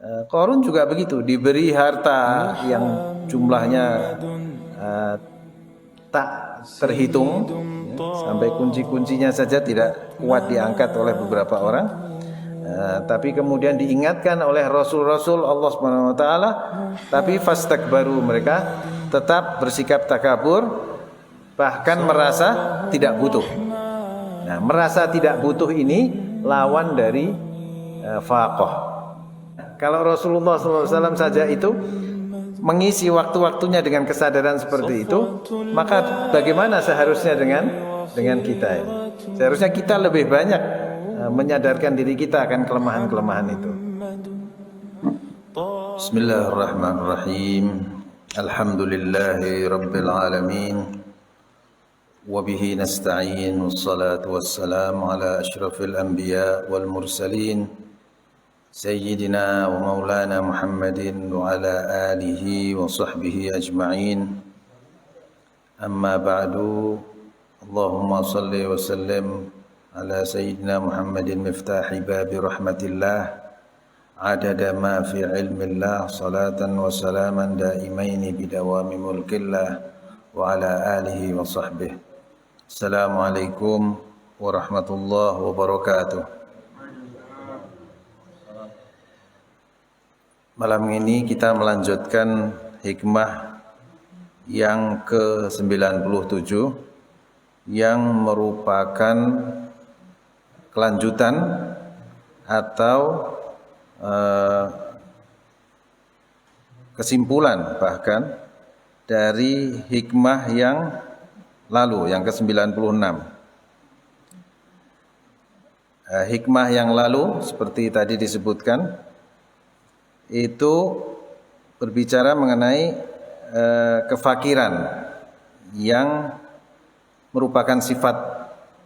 Qarun juga begitu, diberi harta yang jumlahnya tak terhitung, ya, sampai kunci-kuncinya saja tidak kuat diangkat oleh beberapa orang. Tapi kemudian diingatkan oleh Rasul-Rasul Allah Subhanahu Wa Taala, tapi fastakbaru, mereka tetap bersikap takabur, bahkan merasa tidak butuh. Nah, merasa tidak butuh ini lawan dari faqah. Kalau Rasulullah SAW saja itu mengisi waktu-waktunya dengan kesadaran seperti itu, maka bagaimana seharusnya dengan kita ini? Seharusnya kita lebih banyak menyadarkan diri kita akan kelemahan-kelemahan itu. Bismillahirrahmanirrahim. Alhamdulillahi rabbil alamin. Wabihi nasta'in, wassalatu wassalamu ala ashrafil anbiya wal mursalin, Sayyidina wa maulana Muhammadin wa ala alihi wa sahbihi ajma'in. Amma ba'du. Allahumma salli wa sallim ala Sayyidina Muhammadin miftahi babi rahmatillah, adada ma fi ilmillah, salatan wa salaman daimaini bidawami mulkillah, wa ala alihi wa sahbihi. Assalamualaikum warahmatullahi wabarakatuh. Malam ini kita melanjutkan hikmah yang ke-97 yang merupakan kelanjutan atau kesimpulan bahkan dari hikmah yang lalu, yang ke-96. Hikmah yang lalu seperti tadi disebutkan itu berbicara mengenai kefakiran yang merupakan sifat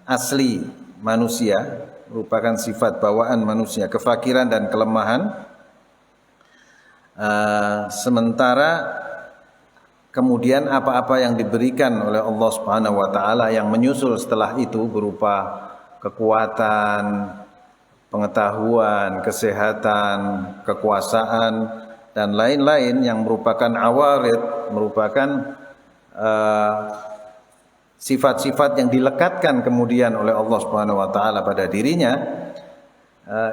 asli manusia, merupakan sifat bawaan manusia, kefakiran dan kelemahan. Sementara kemudian apa-apa yang diberikan oleh Allah Subhanahu wa taala yang menyusul setelah itu berupa kekuatan, pengetahuan, kesehatan, kekuasaan dan lain-lain yang merupakan awarid, merupakan sifat-sifat yang dilekatkan kemudian oleh Allah Subhanahu wa taala pada dirinya,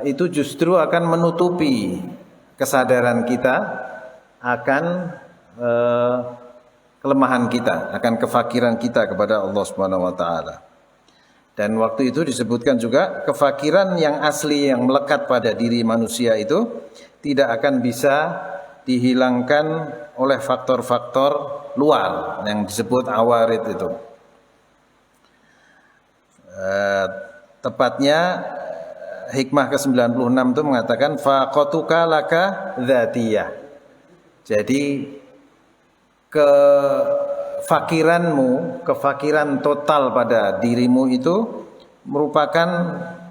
itu justru akan menutupi kesadaran kita akan kelemahan kita, akan kefakiran kita kepada Allah Subhanahu wa taala. Dan waktu itu disebutkan juga kefakiran yang asli yang melekat pada diri manusia itu tidak akan bisa dihilangkan oleh faktor-faktor luar yang disebut awarid itu. Tepatnya hikmah ke-96 itu mengatakan faqatuka laka dzatiyah. Jadi kefakiranmu, kefakiran total pada dirimu itu merupakan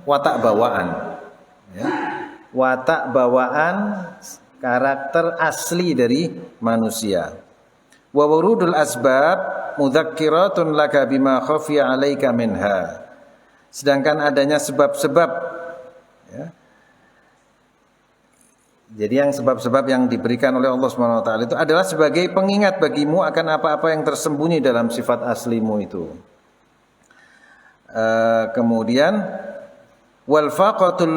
watak bawaan, ya. Watak bawaan, karakter asli dari manusia. Wa wurudul asbab mudzakkiratun laka bima khafiya 'alaika minha. Sedangkan adanya sebab-sebab, ya. Jadi yang sebab-sebab yang diberikan oleh Allah Subhanahu wa taala itu adalah sebagai pengingat bagimu akan apa-apa yang tersembunyi dalam sifat aslimu itu. Kemudian wal faqatud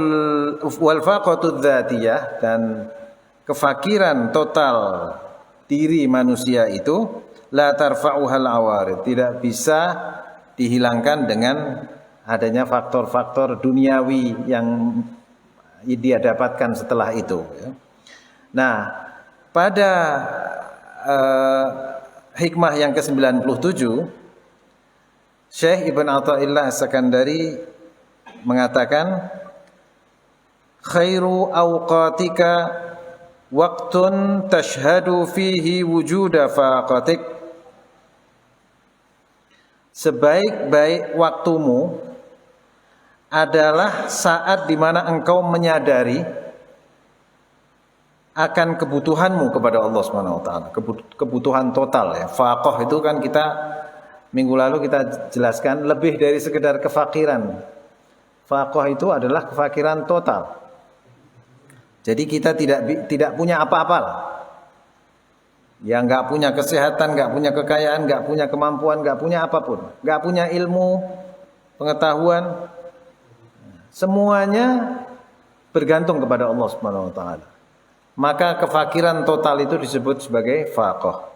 dzatiyah, dan kefakiran total diri manusia itu la tarfa'uhal awarid, tidak bisa dihilangkan dengan adanya faktor-faktor duniawi yang dia dapatkan setelah itu. Nah, pada hikmah yang ke-97, Syekh Ibn Athaillah As-Sakandari mengatakan khairu awqatika waqtun tashhadu fihi wujuda faqatik. Sebaik-baik waktumu adalah saat di mana engkau menyadari akan kebutuhanmu kepada Allah Subhanahu wa taala, kebutuhan total, ya. Faqah itu kan kita minggu lalu kita jelaskan lebih dari sekedar kefakiran. Faqah itu adalah kefakiran total. Jadi kita tidak punya apa-apa. Ya nggak punya kesehatan, nggak punya kekayaan, nggak punya kemampuan, nggak punya apapun, nggak punya ilmu, pengetahuan, semuanya bergantung kepada Allah Subhanahu Wa Taala. Maka kefakiran total itu disebut sebagai faqah.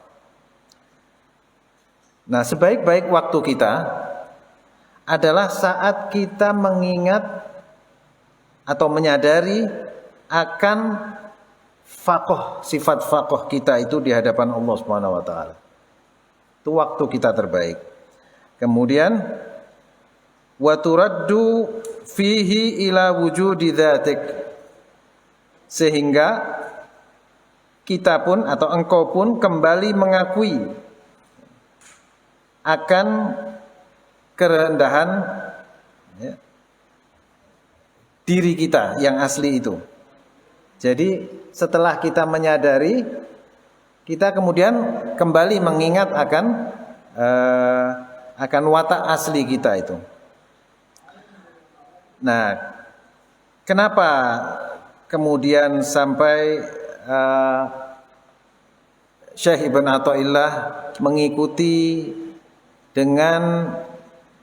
Nah, sebaik-baik waktu kita adalah saat kita mengingat atau menyadari akan faqah, sifat faqah kita itu di hadapan Allah Subhanahu wa taala. Itu waktu kita terbaik. Kemudian wa turaddu fihi ila wujudi dzatik. Sehingga kita pun atau engkau pun kembali mengakui akan kerendahan ya, diri kita yang asli itu. Jadi setelah kita menyadari, kita kemudian kembali mengingat akan watak asli kita itu. Nah, kenapa kemudian sampai Syekh Ibn Athaillah mengikuti dengan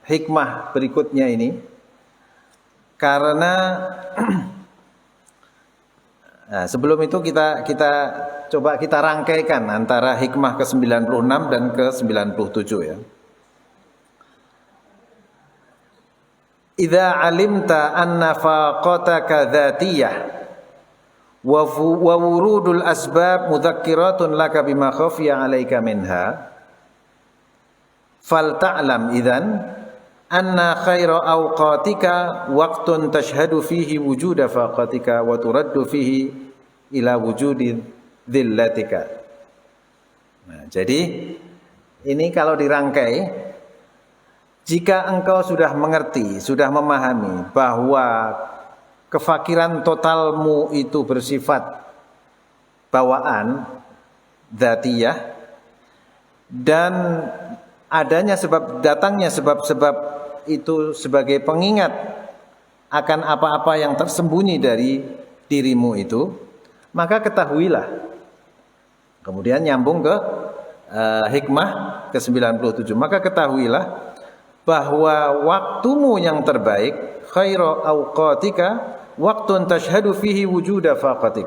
hikmah berikutnya ini? Karena nah, sebelum itu kita coba kita rangkaikan antara hikmah ke-96 dan ke-97 ya. Idza alimta anna faqataka dzatiyah wa wurudul asbab mudzakkiratun laka bima khafiya 'alaika minha fal ta'lam idzan anna khaira awqatika waqtun tashhadu fihi wujuda faqatika wa turaddu fihi ila wujudi dhillatika. Nah, jadi ini kalau dirangkai, jika engkau sudah mengerti, sudah memahami bahwa kefakiran totalmu itu bersifat bawaan dzatiyah dan datangnya sebab-sebab itu sebagai pengingat akan apa-apa yang tersembunyi dari dirimu itu, maka ketahuilah. Kemudian nyambung ke hikmah ke-97. Maka ketahuilah bahwa waktumu yang terbaik, khairu awqatika waqtun tashhadu fihi wujuda faqatik,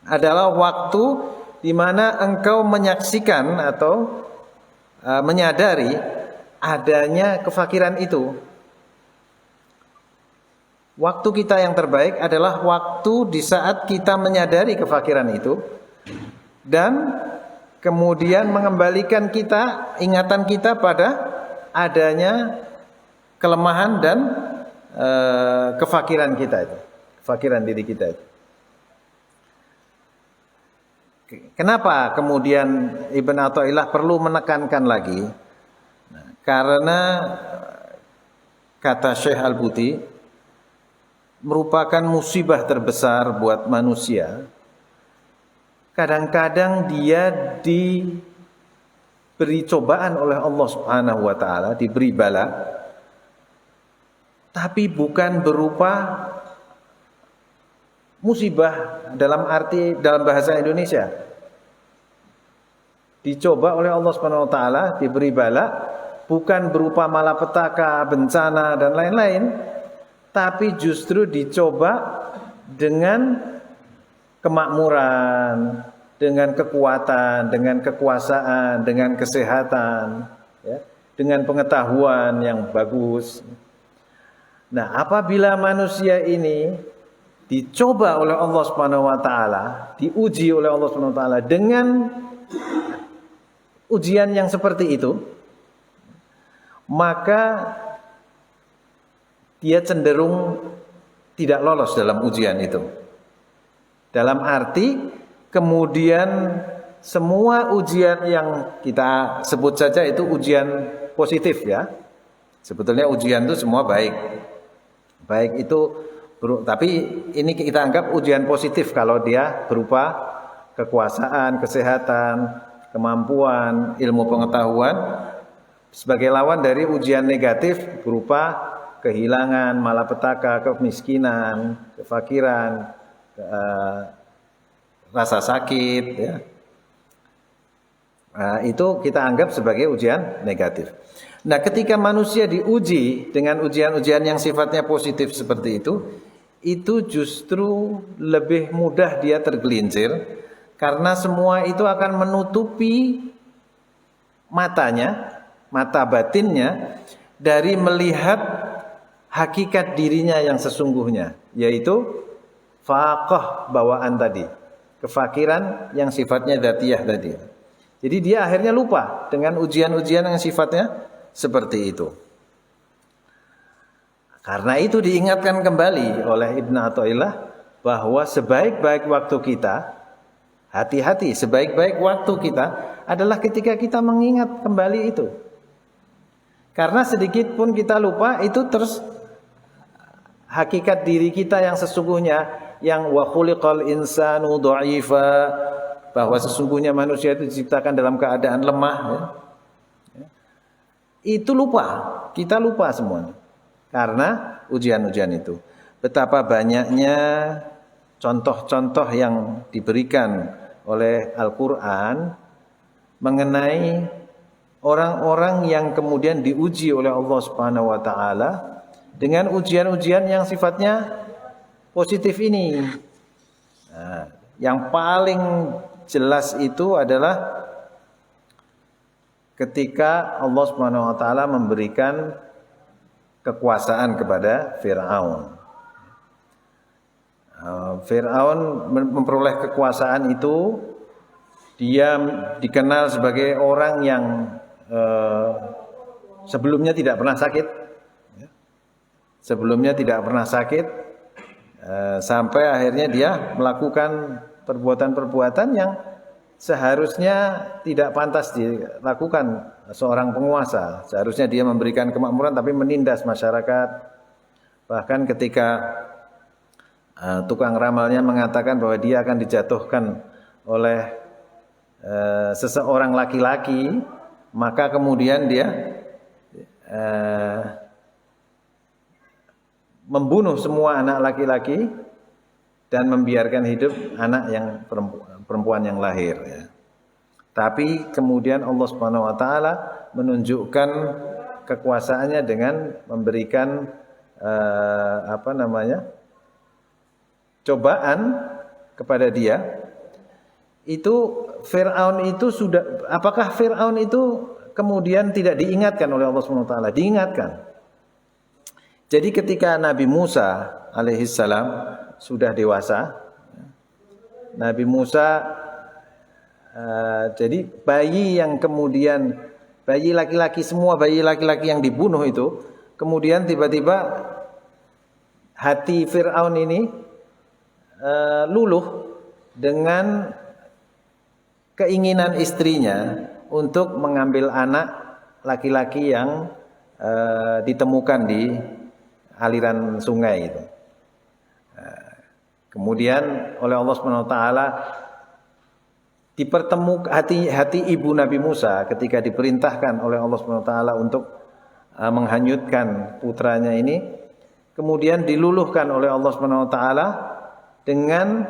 adalah waktu di mana engkau menyaksikan atau menyadari adanya kefakiran itu. Waktu kita yang terbaik adalah waktu di saat kita menyadari kefakiran itu dan kemudian mengembalikan ingatan kita pada adanya kelemahan dan kefakiran kita itu, kefakiran diri kita itu. Kenapa kemudian Ibn Athaillah perlu menekankan lagi? Nah, karena kata Syekh Al-Buti, merupakan musibah terbesar buat manusia. Kadang-kadang dia diberi cobaan oleh Allah Subhanahu wa taala, diberi bala, tapi bukan berupa musibah dalam bahasa Indonesia. Dicoba oleh Allah Subhanahu wa taala, diberi bala, bukan berupa malapetaka, bencana dan lain-lain, tapi justru dicoba dengan kemakmuran, dengan kekuatan, dengan kekuasaan, dengan kesehatan, ya, dengan pengetahuan yang bagus. Nah, apabila manusia ini dicoba oleh Allah Subhanahu wa taala, diuji oleh Allah Subhanahu wa taala dengan ujian yang seperti itu, maka dia cenderung tidak lolos dalam ujian itu. Dalam arti kemudian semua ujian yang kita sebut saja itu ujian positif ya. Sebetulnya ujian itu semua baik. Baik itu tapi ini kita anggap ujian positif kalau dia berupa kekuasaan, kesehatan, kemampuan, ilmu pengetahuan, sebagai lawan dari ujian negatif berupa kehilangan, malapetaka, kemiskinan, kefakiran, rasa sakit, ya. Itu kita anggap sebagai ujian negatif. Nah, ketika manusia diuji dengan ujian-ujian yang sifatnya positif seperti itu justru lebih mudah dia tergelincir karena semua itu akan menutupi matanya, mata batinnya dari melihat hakikat dirinya yang sesungguhnya, yaitu faqah bawaan tadi, kefakiran yang sifatnya dzatiyah tadi. Jadi dia akhirnya lupa dengan ujian-ujian yang sifatnya seperti itu. Karena itu diingatkan kembali oleh Ibnu Athaillah bahwa sebaik-baik waktu kita, hati-hati, sebaik-baik waktu kita adalah ketika kita mengingat kembali itu. Karena sedikit pun kita lupa, itu terus hakikat diri kita yang sesungguhnya, yang wa khuliqal insanu dha'ifa, bahwa sesungguhnya manusia itu diciptakan dalam keadaan lemah, ya. Itu lupa, kita lupa semuanya karena ujian-ujian itu. Betapa banyaknya contoh-contoh yang diberikan oleh Al-Quran mengenai orang-orang yang kemudian diuji oleh Allah Subhanahu wa Ta'ala dengan ujian-ujian yang sifatnya positif ini. Nah, yang paling jelas itu adalah ketika Allah Subhanahu wa Ta'ala memberikan kekuasaan kepada Fir'aun. Fir'aun memperoleh kekuasaan itu, dia dikenal sebagai orang yang sebelumnya tidak pernah sakit. Sebelumnya tidak pernah sakit, sampai akhirnya dia melakukan perbuatan-perbuatan yang seharusnya tidak pantas dilakukan seorang penguasa. Seharusnya dia memberikan kemakmuran tapi menindas masyarakat. Bahkan ketika tukang ramalnya mengatakan bahwa dia akan dijatuhkan oleh seseorang laki-laki, maka kemudian dia membunuh semua anak laki-laki dan membiarkan hidup anak yang perempuan yang lahir, ya. Tapi kemudian Allah Subhanahu wa Ta'ala menunjukkan kekuasaannya dengan memberikan cobaan kepada dia. Itu Fir'aun itu sudah, apakah Fir'aun itu kemudian tidak diingatkan oleh Allah Subhanahu wa Ta'ala? Diingatkan. Jadi ketika Nabi Musa alaihissalam sudah dewasa, Nabi Musa jadi bayi yang kemudian, bayi laki-laki, semua bayi laki-laki yang dibunuh itu, kemudian tiba-tiba hati Fir'aun ini luluh dengan keinginan istrinya untuk mengambil anak laki-laki yang ditemukan di aliran sungai itu. Kemudian oleh Allah Subhanahu wa Ta'ala dipertemukan hati ibu Nabi Musa ketika diperintahkan oleh Allah Subhanahu wa Ta'ala untuk menghanyutkan putranya ini, kemudian diluluhkan oleh Allah Subhanahu wa Ta'ala dengan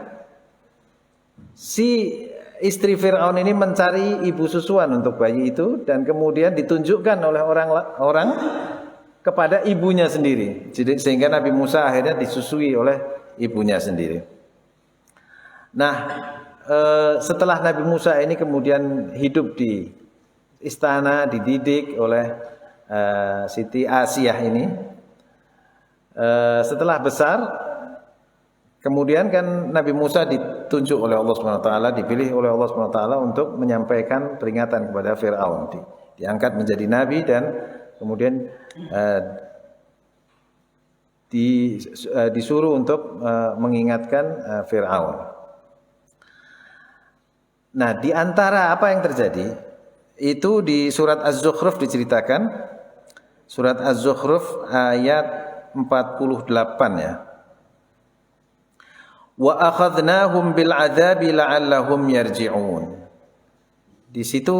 si istri Fir'aun ini mencari ibu susuan untuk bayi itu, dan kemudian ditunjukkan oleh orang kepada ibunya sendiri. Jadi sehingga Nabi Musa akhirnya disusui oleh ibunya sendiri. Nah, setelah Nabi Musa ini kemudian hidup di istana, dididik oleh Siti Asiyah ini. Setelah besar, kemudian kan Nabi Musa ditunjuk oleh Allah Subhanahu wa Ta'ala, dipilih oleh Allah Subhanahu wa Ta'ala untuk menyampaikan peringatan kepada Fir'aun. Diangkat menjadi nabi dan kemudian disuruh untuk mengingatkan Fir'aun. Nah, di antara apa yang terjadi itu di surat Az-Zukhruf diceritakan, surat Az-Zukhruf ayat 48 ya. Wa akhadnahum bil adzabi la'allahum yarji'un. Di situ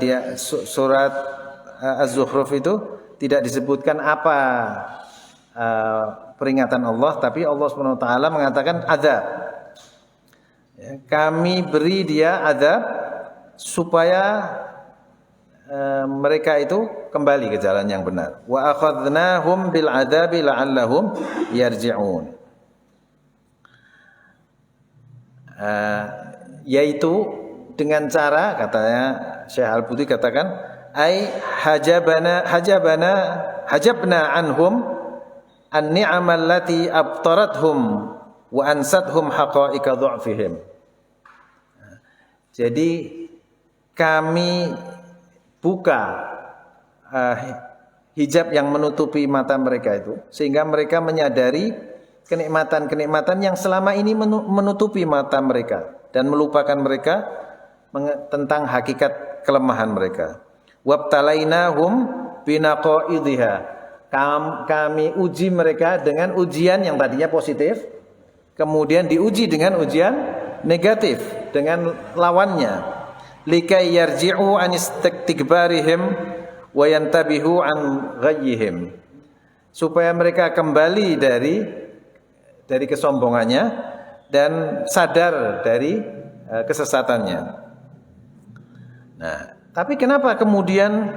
dia surat Az-Zukhruf itu tidak disebutkan apa peringatan Allah, tapi Allah Subhanahu wa taala mengatakan azab. Ya, kami beri dia azab supaya mereka itu kembali ke jalan yang benar. Wa akhadnahum bil adzabi la'allahum yarji'un. Yaitu dengan cara, katanya Syekh Al-Buti katakan, ai hajabna anhum an-ni'amal lati abtarathum wa ansathum haqa'iqa dha'fihim. Jadi kami buka hijab yang menutupi mata mereka itu, sehingga mereka menyadari kenikmatan-kenikmatan yang selama ini menutupi mata mereka dan melupakan mereka tentang hakikat kelemahan mereka. Wabtalainahum binaqaidhiha. Kami uji mereka dengan ujian yang tadinya positif, kemudian diuji dengan ujian negatif, dengan lawannya. Likai yarji'u an istikbarihim wa yantabihu an ghayyihim. Supaya mereka kembali dari kesombongannya dan sadar dari kesesatannya. Nah, tapi kenapa kemudian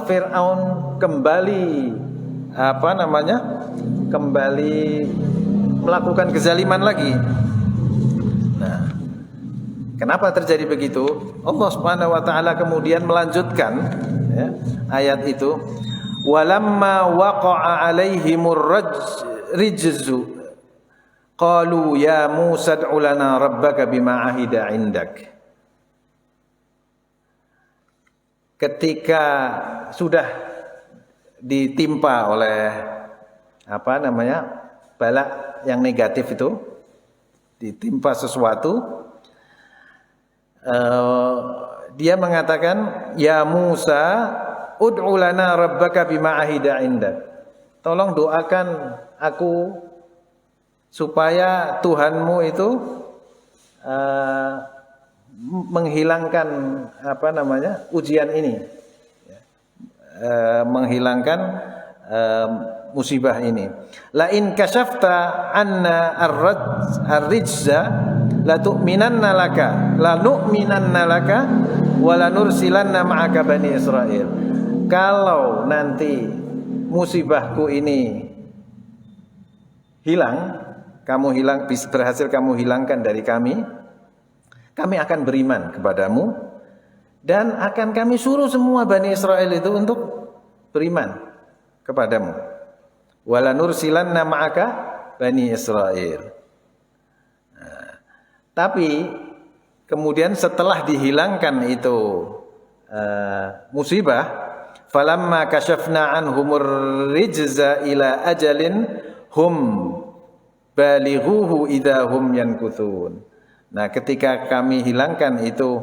Fir'aun kembali kembali melakukan kezaliman lagi? Nah, kenapa terjadi begitu? Allah Subhanahu wa taala kemudian melanjutkan ayat itu, walamma waqa'a alaihimur rijzu qalu ya Musa ad'u lana rabbaka bima ahida 'indak. Ketika sudah ditimpa oleh bala yang negatif itu, ditimpa sesuatu, dia mengatakan, ya Musa ud'u lana rabbaka bima ahida 'indak. Tolong doakan aku supaya Tuhanmu itu menghilangkan ujian ini, menghilangkan musibah ini. La in kashafta anna ar-rijza la tu'minanna laka wa lanursilanna ma'aka bani Israil. Kalau nanti musibahku ini berhasil kamu hilangkan dari kami akan beriman kepadamu dan akan kami suruh semua Bani Israel itu untuk beriman kepadamu. Wala nursilanna ma'aka Bani Israel. Nah, tapi kemudian setelah dihilangkan itu musibah, falamma kashafna anhumur rijza ila ajalin hum balighuhu idza hum yankuthun. Nah, ketika kami hilangkan itu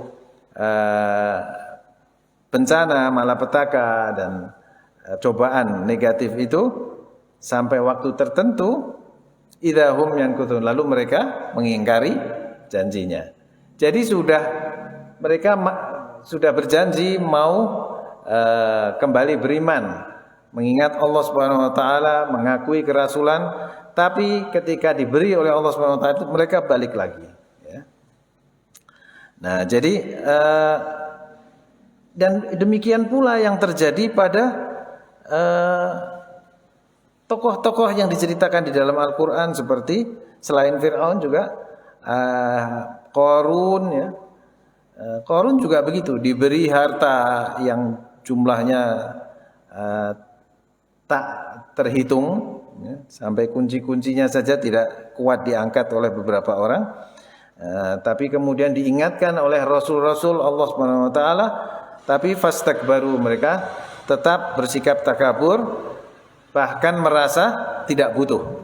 bencana, malapetaka dan cobaan negatif itu sampai waktu tertentu, idahum yankuthun, lalu mereka mengingkari janjinya. Jadi mereka sudah berjanji mau kembali beriman, mengingat Allah Subhanahu wa taala, mengakui kerasulan, tapi ketika diberi oleh Allah Subhanahu wa taala itu mereka balik lagi. Nah, jadi dan demikian pula yang terjadi pada tokoh-tokoh yang diceritakan di dalam Al-Quran, seperti selain Fir'aun juga Qarun, Qarun juga begitu, diberi harta yang jumlahnya tak terhitung, sampai kunci-kuncinya saja tidak kuat diangkat oleh beberapa orang. Tapi kemudian diingatkan oleh Rasul-Rasul Allah Subhanahu wa taala, tapi fastakbaru, mereka tetap bersikap takabur, bahkan merasa tidak butuh.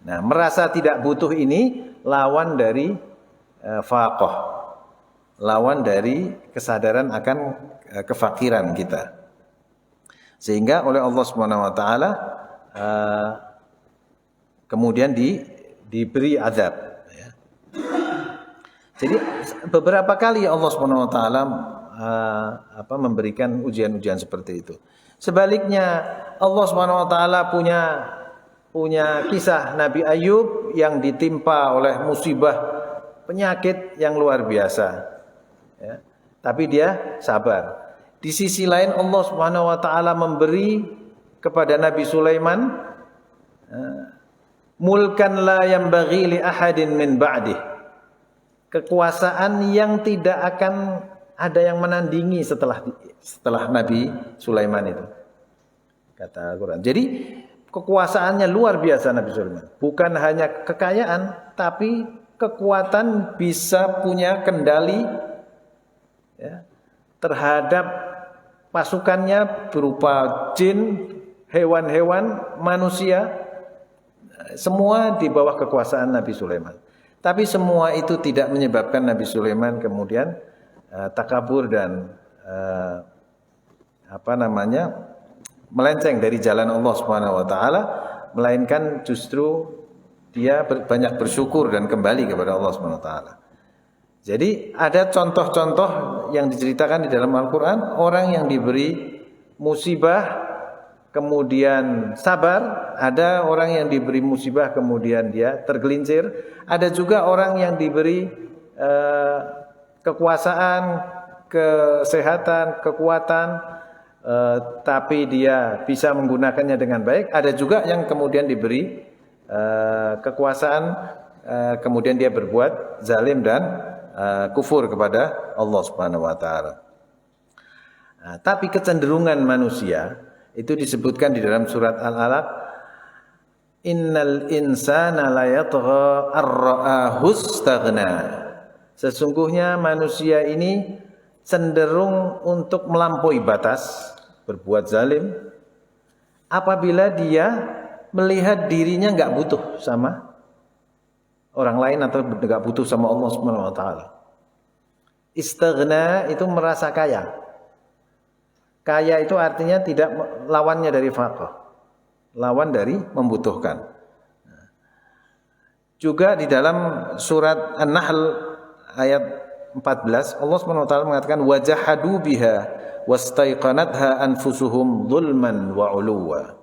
Nah, merasa tidak butuh ini lawan dari faqah, lawan dari kesadaran akan kefakiran kita. Sehingga oleh Allah Subhanahu wa taala kemudian diberi azab. Jadi beberapa kali Allah Subhanahu wa taala memberikan ujian-ujian seperti itu. Sebaliknya Allah Subhanahu wa taala punya punya kisah Nabi Ayub yang ditimpa oleh musibah penyakit yang luar biasa. Ya. Tapi dia sabar. Di sisi lain Allah Subhanahu wa taala memberi kepada Nabi Sulaiman mulkan la yanbaghi li ahadin min ba'dih. Kekuasaan yang tidak akan ada yang menandingi setelah Nabi Sulaiman itu. Kata Al-Qur'an. Jadi kekuasaannya luar biasa Nabi Sulaiman. Bukan hanya kekayaan tapi kekuatan, bisa punya kendali ya, terhadap pasukannya berupa jin, hewan-hewan, manusia, semua di bawah kekuasaan Nabi Sulaiman. Tapi semua itu tidak menyebabkan Nabi Sulaiman kemudian takabur dan melenceng dari jalan Allah Subhanahu wa taala, melainkan justru dia banyak bersyukur dan kembali kepada Allah Subhanahu wa taala. Jadi ada contoh-contoh yang diceritakan di dalam Al-Quran, orang yang diberi musibah kemudian sabar, ada orang yang diberi musibah kemudian dia tergelincir, ada juga orang yang diberi kekuasaan, kesehatan, kekuatan, tapi dia bisa menggunakannya dengan baik, ada juga yang kemudian diberi kekuasaan, kemudian dia berbuat zalim dan kufur kepada Allah Subhanahu wa taala. Tapi kecenderungan manusia itu disebutkan di dalam surat Al-Alaq, innal insana la yatgha ar-ra'ahu istaghna. Sesungguhnya manusia ini cenderung untuk melampaui batas, berbuat zalim apabila dia melihat dirinya enggak butuh sama orang lain atau tidak butuh sama Allah Subhanahu wa taala. Istaghna itu merasa kaya. Kaya itu artinya tidak lawannya dari faqr. Lawan dari membutuhkan. Juga di dalam surat An-Nahl ayat 14 Allah Subhanahu wa taala mengatakan wajahadu biha wastaiqanatha anfusuhum dzulman wa 'uluwa.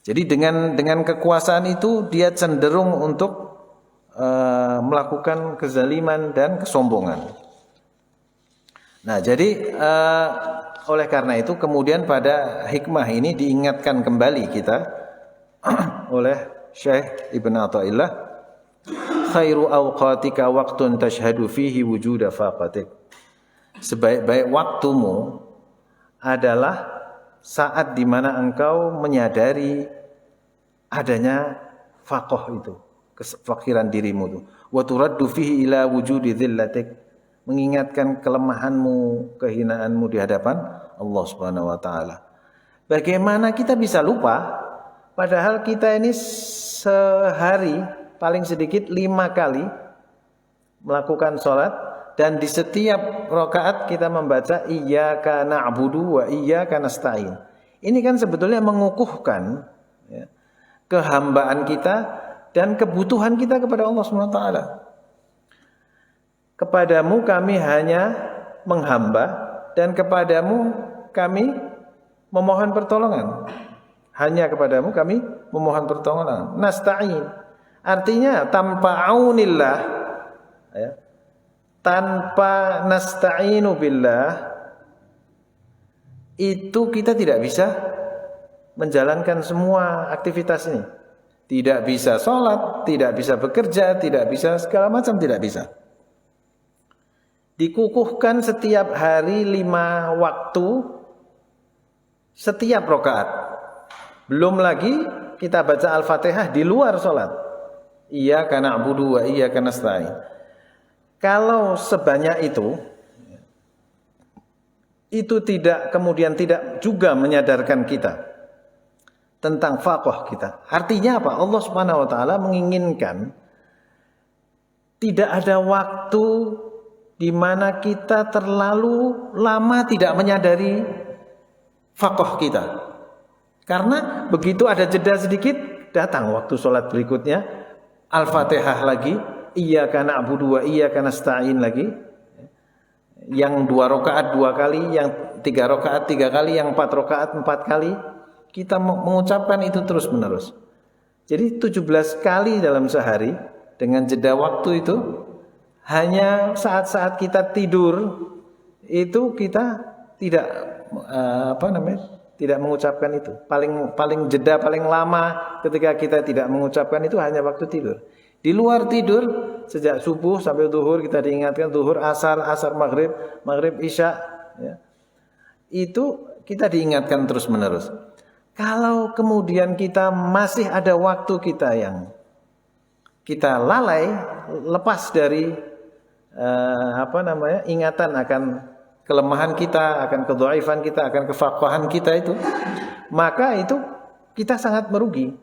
Jadi dengan kekuasaan itu dia cenderung untuk melakukan kezaliman dan kesombongan. Nah, jadi oleh karena itu kemudian pada hikmah ini diingatkan kembali kita oleh Syekh Ibn Athaillah, khairu awqatika waqtun tashhadu fihi wujuda faqatik. Sebaik-baik waktumu adalah saat di mana engkau menyadari adanya faqah itu, kefakiran dirimu itu. Wa turaddu fihi ila wujudi dhillatik, mengingatkan kelemahanmu, kehinaanmu di hadapan Allah Subhanahu wa taala. Bagaimana kita bisa lupa padahal kita ini sehari paling sedikit 5 kali melakukan sholat, dan di setiap rakaat kita membaca iyyaka na'budu wa iyyaka nasta'in. Ini kan sebetulnya mengukuhkan ya, kehambaan kita dan kebutuhan kita kepada Allah Subhanahu wa taala. Kepadamu kami hanya menghamba dan kepadamu kami memohon pertolongan. Hanya kepadamu kami memohon pertolongan. Nasta'in artinya tanpa aunillah ya, tanpa nasta'inu billah itu kita tidak bisa menjalankan semua aktivitas ini. Tidak bisa sholat, tidak bisa bekerja, tidak bisa segala macam, tidak bisa. Dikukuhkan setiap hari 5 waktu setiap rakaat. Belum lagi kita baca Al-Fatihah di luar sholat. Iyyaka na'budu wa iyyaka nasta'in. Kalau sebanyak itu tidak kemudian tidak juga menyadarkan kita tentang faqah kita. Artinya apa? Allah Subhanahu wa taala menginginkan tidak ada waktu di mana kita terlalu lama tidak menyadari faqah kita. Karena begitu ada jeda sedikit, datang waktu sholat berikutnya, Al-Fatihah lagi, iyyaka na'budu wa iyyaka nasta'in lagi. Yang 2 rakaat 2 kali, yang 3 rakaat 3 kali, yang 4 rakaat 4 kali. kita mengucapkan itu terus-menerus. Jadi 17 kali dalam sehari dengan jeda waktu itu, hanya saat-saat kita tidur itu kita tidak tidak mengucapkan itu. Paling jeda paling lama ketika kita tidak mengucapkan itu hanya waktu tidur. Di luar tidur sejak subuh sampai zuhur kita diingatkan, zuhur, asar, maghrib, isya, ya. Itu kita diingatkan terus-menerus. Kalau kemudian kita masih ada waktu kita yang kita lalai, lepas dari ingatan akan kelemahan kita, akan kedhaifan kita, akan kefaqahan kita itu, maka itu kita sangat merugi.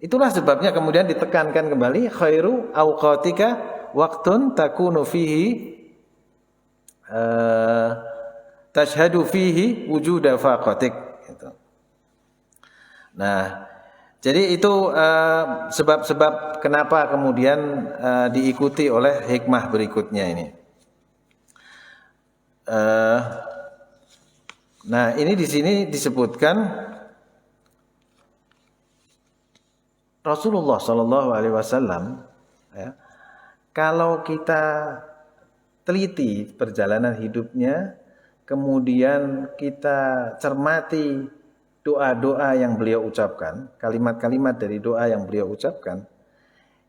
Itulah sebabnya kemudian ditekankan kembali, khairu awqatika waqtun takunu fihi tashhadu fihi wujuda faqatik. Gitu. Nah, jadi itu sebab-sebab kenapa kemudian diikuti oleh hikmah berikutnya ini. Nah, ini di sini disebutkan Rasulullah Shallallahu Alaihi Wasallam, ya, kalau kita teliti perjalanan hidupnya, kemudian kita cermati doa-doa yang beliau ucapkan, kalimat-kalimat dari doa yang beliau ucapkan,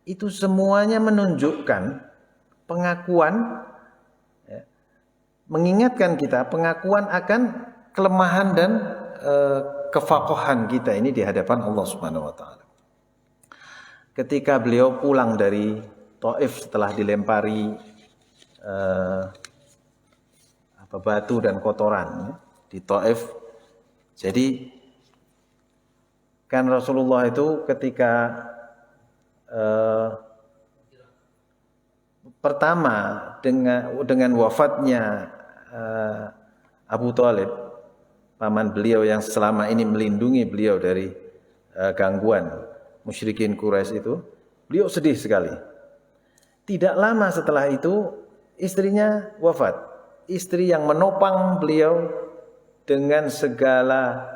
itu semuanya menunjukkan pengakuan, ya, mengingatkan kita pengakuan akan kelemahan dan kefaqahan kita ini di hadapan Allah Subhanahu Wa Taala. Ketika beliau pulang dari Taif setelah dilempari batu dan kotoran, ya, di Taif. Jadi kan Rasulullah itu ketika pertama dengan wafatnya Abu Thalib, paman beliau yang selama ini melindungi beliau dari gangguan musyrikin Quraisy itu, beliau sedih sekali. Tidak lama setelah itu istrinya wafat. Istri yang menopang beliau dengan segala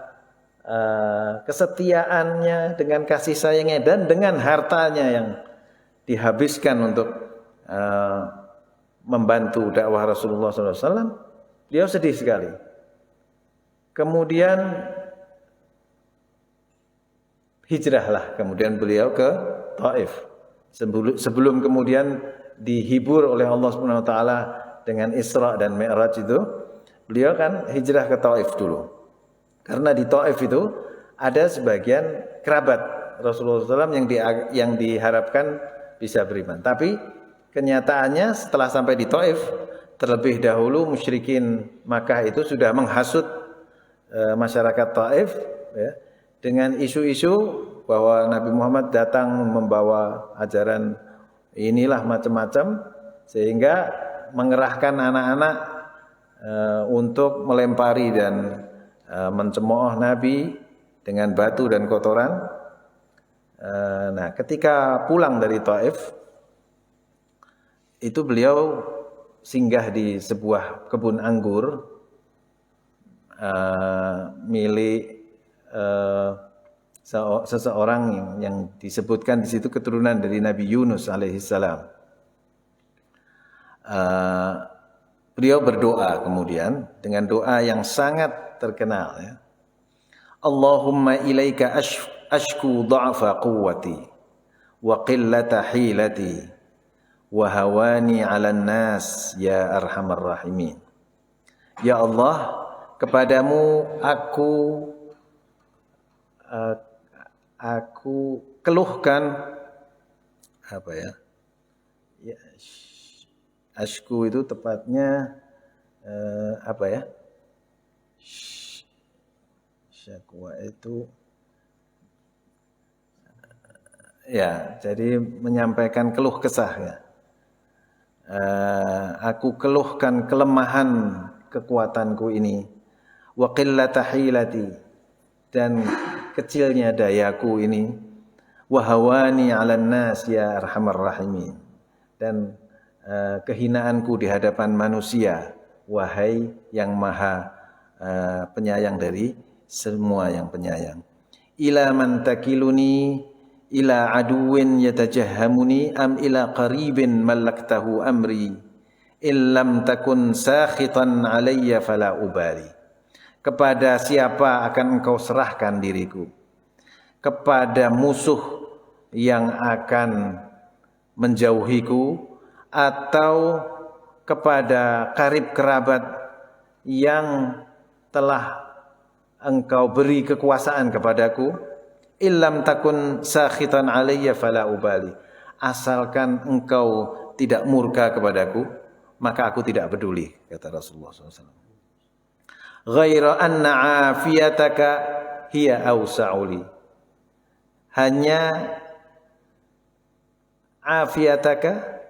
kesetiaannya, dengan kasih sayangnya, dan dengan hartanya yang dihabiskan untuk membantu dakwah Rasulullah SAW, beliau sedih sekali. Kemudian hijrahlah kemudian beliau ke Taif. Sebelum kemudian dihibur oleh Allah Subhanahu wa taala dengan Isra dan Mi'raj itu, beliau kan hijrah ke Taif dulu. Karena di Taif itu ada sebagian kerabat Rasulullah SAW yang diharapkan bisa beriman. Tapi kenyataannya setelah sampai di Taif, terlebih dahulu musyrikin Makkah itu sudah menghasut masyarakat Taif, ya, dengan isu-isu bahwa Nabi Muhammad datang membawa ajaran inilah macam-macam, sehingga mengerahkan anak-anak untuk melempari dan mencemooh Nabi dengan batu dan kotoran. Nah, ketika pulang dari Taif, itu beliau singgah di sebuah kebun anggur milik seseorang yang disebutkan di situ keturunan dari Nabi Yunus alaihissalam. Beliau berdoa kemudian dengan doa yang sangat terkenal, ya. Allahumma ilaika ashku dha'fa quwwati wa qillata hilati wa hawani 'alan nas ya arhamar rahimin. Ya Allah, kepadamu aku keluhkan ashku itu tepatnya syakwa itu ya, jadi menyampaikan keluh kesah, ya. Aku keluhkan kelemahan kekuatanku ini, wa qillata hilati, dan kecilnya dayaku ini, wa hawani 'alan nas ya arhamar rahimin, dan kehinaanku di hadapan manusia, wahai yang maha penyayang dari semua yang penyayang. Ila man takiluni ila aduwin yatajahhamuni am ila qaribin malaktahu amri illam takun sakhitan alayya fala ubali. Kepada siapa akan engkau serahkan diriku? Kepada musuh yang akan menjauhiku atau kepada karib kerabat yang telah engkau beri kekuasaan kepadaku? Illam takun sakhitan alayya fala ubali. Asalkan engkau tidak murka kepadaku, maka aku tidak peduli, kata Rasulullah SAW. Ghaira anna afiyataka hiya awsa'uli. Hanya afiyataka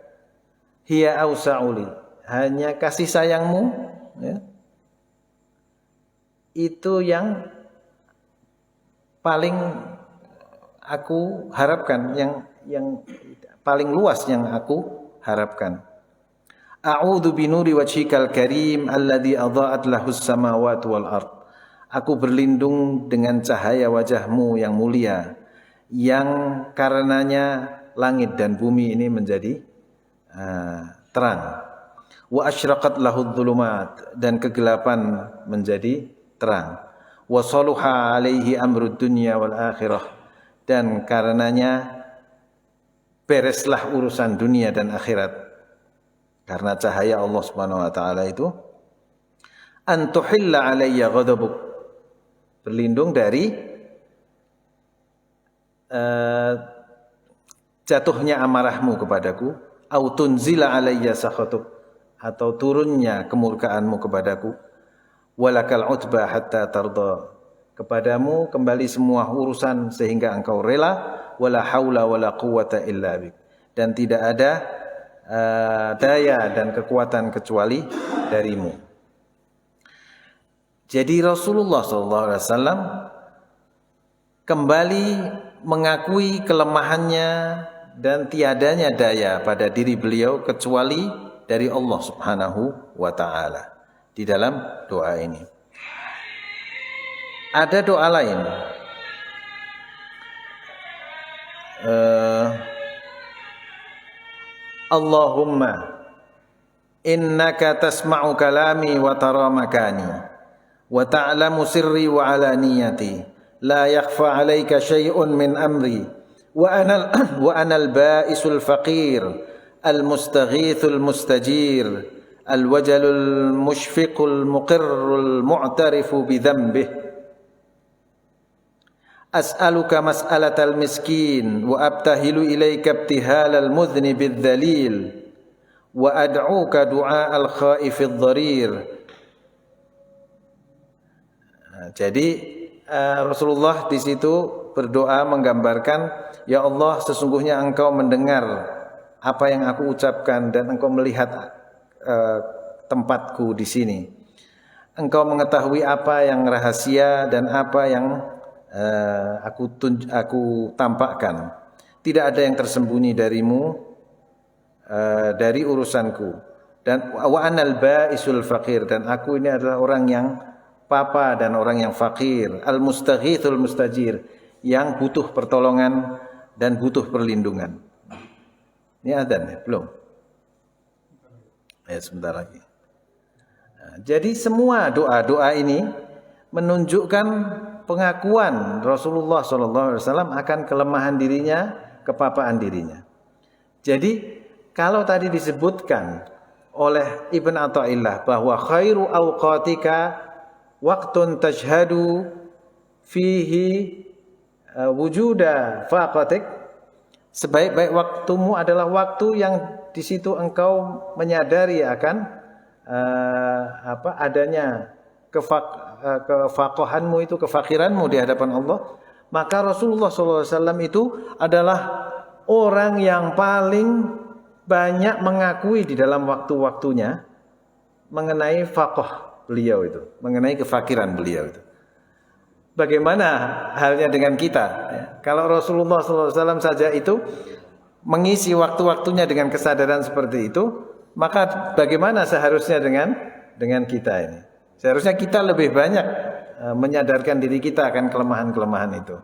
hiya awsa'uli. Hanya kasih sayangmu, ya, itu yang paling aku harapkan, yang paling luas yang aku harapkan. A'udzu binuri wajhikal karim alladzi adha'at lahus samawati wal ard. Aku berlindung dengan cahaya wajahmu yang mulia, yang karenanya langit dan bumi ini menjadi terang. Wa asyraqat lahud dhulumat, dan kegelapan menjadi terang. Wa saluha alaihi amrud dunya wal akhirah, dan karenanya bereslah urusan dunia dan akhirat. Karena cahaya Allah Subhanahu wa taala itu, antuhilla alayya ghadabuk, berlindung dari jatuhnya amarahmu kepadaku, au tunzila alayya sakhatuk, atau turunnya kemurkaanmu kepadaku. Walakal utba hatta tarda, kepadamu kembali semua urusan sehingga engkau rela. Wala haula wala quwwata illa bik, dan tidak ada daya dan kekuatan kecuali darimu. Jadi Rasulullah SAW kembali mengakui kelemahannya dan tiadanya daya pada diri beliau kecuali dari Allah Subhanahu wa ta'ala. Di dalam doa ini ada doa lain, Allahumma innaka tasma'u kalami wa tara makani wa ta'lamu sirri wa alaniyati la yakhfa 'alaika syai'un min amri wa ana al-ba'isul faqir al-mustaghithul mustajir al-wajalul mushfiqul muqirrul mu'tarifu bidhanbih as'aluka mas'alatal miskin wa abtahilu ilayka ibtihalal mudhnibidh dhalil wa ad'uka du'aal khaifidh dharir. Jadi Rasulullah di situ berdoa menggambarkan, ya Allah, sesungguhnya engkau mendengar apa yang aku ucapkan dan engkau melihat tempatku di sini. Engkau mengetahui apa yang rahasia dan apa yang aku tampakkan. Tidak ada yang tersembunyi darimu dari urusanku. Dan wa anal ba'isul faqir, dan aku ini adalah orang yang papa dan orang yang fakir. Al mustaghithul mustajir, yang butuh pertolongan dan butuh perlindungan. Ini adzan ya? Belum? Ya, sebentar lagi. Nah, jadi semua doa-doa ini menunjukkan pengakuan Rasulullah SAW akan kelemahan dirinya, kepapaan dirinya. Jadi kalau tadi disebutkan oleh Ibn Athaillah bahwa khairu awqatika waqtun tajhadu fihi wujuda faqatik, sebaik-baik waktumu adalah waktu yang di situ engkau menyadari akan adanya kefaqahanmu itu, kefakiranmu di hadapan Allah. Maka Rasulullah SAW itu adalah orang yang paling banyak mengakui di dalam waktu-waktunya mengenai faqah beliau itu, mengenai kefakiran beliau itu. Bagaimana halnya dengan kita? Kalau Rasulullah SAW saja itu mengisi waktu-waktunya dengan kesadaran seperti itu, maka bagaimana seharusnya dengan kita ini? Seharusnya kita lebih banyak menyadarkan diri kita akan kelemahan-kelemahan itu.